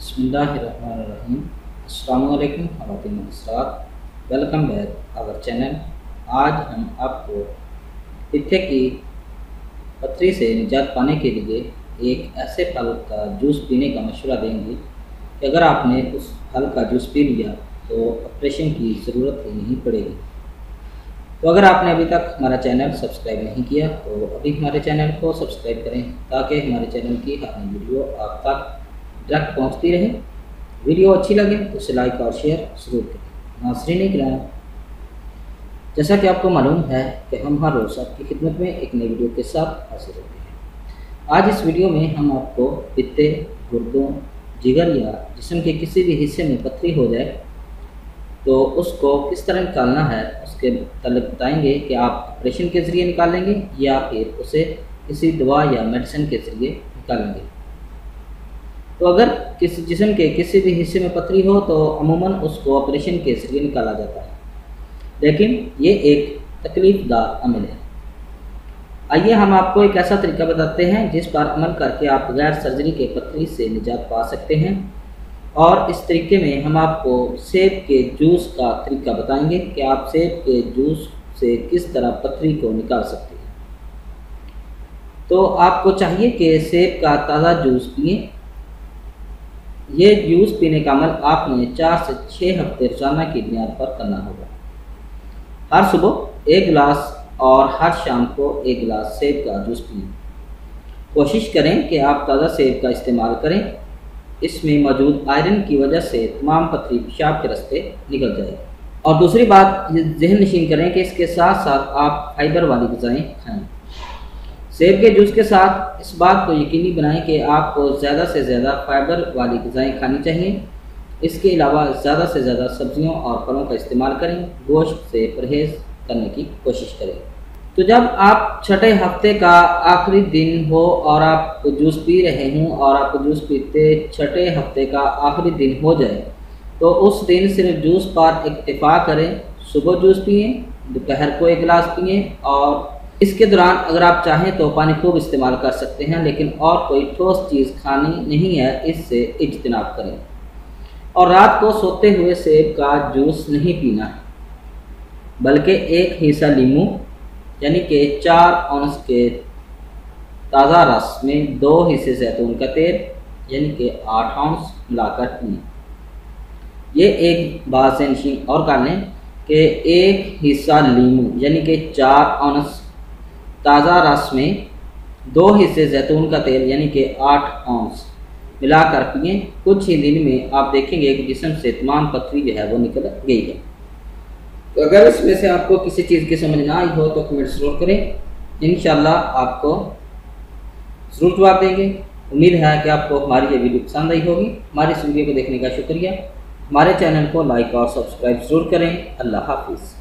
बिस्मिल्लाहिर्रहमानिर्रहीम। अस्सलामु अलैकुम ख़वातीन व हज़रात, वेलकम बैक आवर चैनल। आज हम आपको पित्ते की पथरी से निजात पाने के लिए एक ऐसे फल का जूस पीने का मशवरा देंगे कि अगर आपने उस फल का जूस पी लिया तो ऑपरेशन की ज़रूरत ही नहीं पड़ेगी। तो अगर आपने अभी तक हमारा चैनल सब्सक्राइब नहीं किया तो अभी हमारे चैनल को सब्सक्राइब करें ताकि हमारे चैनल की हर नई वीडियो आप तक डायरेक्ट पहुंचती रहे। वीडियो अच्छी लगे तो उसे लाइक और शेयर ज़रूर करें। नाज़रीन किराम, जैसा कि आपको मालूम है कि हम हर रोज़ आपकी खिदमत में एक नई वीडियो के साथ हाजिर होते हैं। आज इस वीडियो में हम आपको पित्ते, गुर्दों, जिगर या जिस्म के किसी भी हिस्से में पथरी हो जाए तो उसको किस तरह निकालना है उसके मतलब बताएंगे कि आप ऑपरेशन के ज़रिए निकालेंगे या फिर उसे किसी दवा या मेडिसिन के ज़रिए निकालेंगे। तो अगर किसी जिस्म के किसी भी हिस्से में पथरी हो तो अमूमन उसको ऑपरेशन के ज़रिए निकाला जाता है, लेकिन ये एक तकलीफ़दार अमल है। आइए हम आपको एक ऐसा तरीका बताते हैं जिस पर अमल करके आप बगैर सर्जरी के पथरी से निजात पा सकते हैं। और इस तरीके में हम आपको सेब के जूस का तरीका बताएंगे कि आप सेब के जूस से किस तरह पथरी को निकाल सकते हैं। तो आपको चाहिए कि सेब का ताज़ा जूस पिएं। ये जूस पीने का अमल आपने 4 से 6 हफ्ते रोज़ाना की बुनियाद पर करना होगा। हर सुबह 1 गिलास और हर शाम को 1 गिलास सेब का जूस पिएं। कोशिश करें कि आप ताज़ा सेब का इस्तेमाल करें। इसमें मौजूद आयरन की वजह से तमाम पथरी पेशाब के रास्ते निकल जाए। और दूसरी बात ये ज़हन नशीन करें कि इसके साथ साथ आप फाइबर वाली ग़िज़ाएँ खाएँ। सेब के जूस के साथ इस बात को यकीनी बनाएं कि आपको ज़्यादा से ज़्यादा फाइबर वाली ग़िज़ाएँ खानी चाहिए। इसके अलावा ज़्यादा से ज़्यादा सब्जियों और फलों का इस्तेमाल करें। गोश्त से परहेज़ करने की कोशिश करें। तो जब आप छठे हफ्ते का आखिरी दिन हो और आप जूस पी रहे हों और आप जूस पीते छठे हफ्ते का आखिरी दिन हो जाए तो उस दिन सिर्फ जूस पर इक्तिफा करें। सुबह जूस पिए, दोपहर को 1 गिलास पिए और इसके दौरान अगर आप चाहें तो पानी खूब इस्तेमाल कर सकते हैं, लेकिन और कोई ठोस चीज़ खानी नहीं है, इससे इज्तनाब करें। और रात को सोते हुए सेब का जूस नहीं पीना है, बल्कि 1 हिस्सा लीमू यानी कि 4 औंस के ताज़ा रस में 2 हिस्से जैतून का तेल यानी कि 8 औंस मिलाकर पिएं। ये एक बात से नशीन और कर लें कि 1 हिस्सा लीमू यानी कि 4 औंस ताज़ा रस में 2 हिस्से जैतून का तेल यानी कि 8 औंस मिलाकर पिएँ। कुछ ही दिन में आप देखेंगे कि जिस्म से तमाम पथरी जो है वो निकल गई है। तो अगर इसमें से आपको किसी चीज़ की समझ ना आई हो तो कमेंट ज़रूर करें। इंशाल्लाह आपको ज़रूर जवाब देंगे। उम्मीद है कि आपको हमारी ये वीडियो पसंद आई होगी। हमारी इस वीडियो को देखने का शुक्रिया। हमारे चैनल को लाइक और सब्सक्राइब ज़रूर करें। अल्लाह हाफिज़।